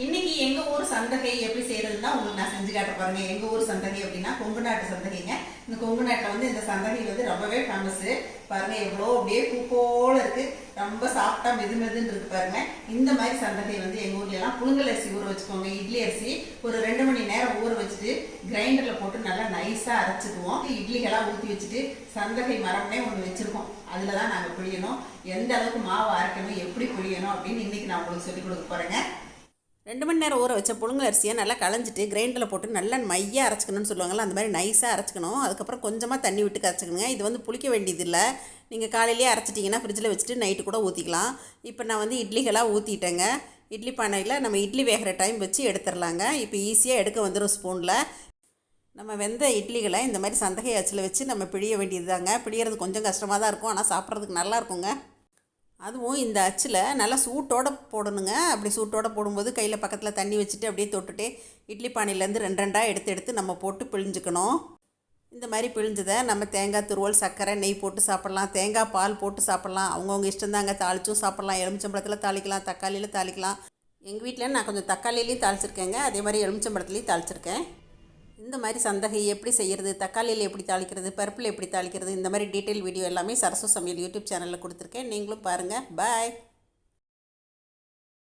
இன்னைக்கு எங்க ஊர் சந்தகை எப்படி செய்யறதுன்னா உங்களுக்கு நான் செஞ்சு காட்ட பாருங்க. எங்க ஊர் சந்தகை அப்படின்னா கொங்கு நாட்டு சந்தகைங்க. இந்த கொங்கு நாட்டில் வந்து இந்த சந்தகை வந்து ரொம்பவே ஃபேமஸ். பாருங்க எவ்வளோ அப்படியே பூ போல இருக்கு, ரொம்ப சாஃப்டா மெது மெதுன்னு இருக்கு பாருங்க. இந்த மாதிரி சந்தகை வந்து எங்க ஊர்ல எல்லாம் புழுங்கல் அரிசி ஊற வச்சுக்கோங்க. இட்லி அரிசி ஒரு 2 மணி நேரம் ஊற வச்சுட்டு கிரைண்டர்ல போட்டு நல்லா நைஸா அரைச்சிக்குவோம். இட்லிகளாக ஊற்றி வச்சுட்டு சந்தகை மரம்னே ஒன்று வச்சிருக்கோம். அதில் தான் நாங்கள் புழியணும். எந்த அளவுக்கு மாவு அரைக்கணும், எப்படி புழியணும் அப்படின்னு இன்னைக்கு நான் உங்களுக்கு சொல்லிக் கொடுக்க போறேங்க. 2 மணி நேரம் ஊற வச்ச புழுங்கல் அரிசியை நல்லா களைஞ்சிட்டு கிரைண்டரில் போட்டு நல்லா மையாக அரைச்சிக்கணும்னு சொல்லுவாங்கள்ல, அந்த மாதிரி நைஸாக அரைச்சிக்கணும். அதுக்கப்புறம் கொஞ்சமாக தண்ணி விட்டு கரைச்சிக்கணுங்க. இது வந்து புளிக்க வேண்டியதில்லை. நீங்கள் காலையிலேயே அரைச்சிட்டிங்கன்னா ஃப்ரிட்ஜில் வச்சுட்டு நைட்டு கூட ஊற்றிக்கலாம். இப்போ நான் வந்து இட்லிகளாக ஊற்றிட்டேங்க. இட்லி பானையில் நம்ம இட்லி வேகிற டைம் வச்சு எடுத்துடலாங்க. இப்போ ஈஸியாக எடுக்க வந்துடும் ஸ்பூனில். நம்ம வெந்த இட்லிகளை இந்த மாதிரி சந்தகை அச்சில் வச்சு நம்ம பிழிய வேண்டியது தாங்க. பிழியறது கொஞ்சம் கஷ்டமாக தான் இருக்கும், ஆனால் சாப்பிட்றதுக்கு நல்லா இருக்குங்க. அதுவும் இந்த அச்சில் நல்லா சூட்டோடு போடணுங்க. அப்படி சூட்டோடு போடும்போது கையில் பக்கத்தில் தண்ணி வச்சுட்டு அப்படியே தொட்டுட்டு இட்லி பானையிலேருந்து 2 எடுத்து நம்ம போட்டு பிழிஞ்சுக்கணும். இந்த மாதிரி பிழிஞ்சதை நம்ம தேங்காய் துருவல், சர்க்கரை, நெய் போட்டு சாப்பிட்லாம். தேங்காய் பால் போட்டு சாப்பிட்லாம். அவங்கவுங்க இஷ்டந்தாங்க. தாளிச்சும் சாப்பிட்லாம். எலுமிச்சம்பழத்தில் தாளிக்கலாம், தக்காளியில் தாளிக்கலாம். எங்கள் வீட்டில் நான் கொஞ்சம் தக்காளியிலையும் தாளிச்சிருக்கேங்க. அதே மாதிரி எலுமிச்சம்பழத்துலேயும் தாளிச்சிருக்கேன். இந்த மாதிரி சந்தகை எப்படி செய்கிறது, தக்காளியில் எப்படி தாளிக்கிறது, பருப்பில் எப்படி தாளிக்கிறது, இந்த மாதிரி டீட்டெயில் வீடியோ எல்லாமே சரசு சமையல் யூடியூப் சேனலில் கொடுத்துருக்கேன். நீங்களும் பாருங்கள். பாய்.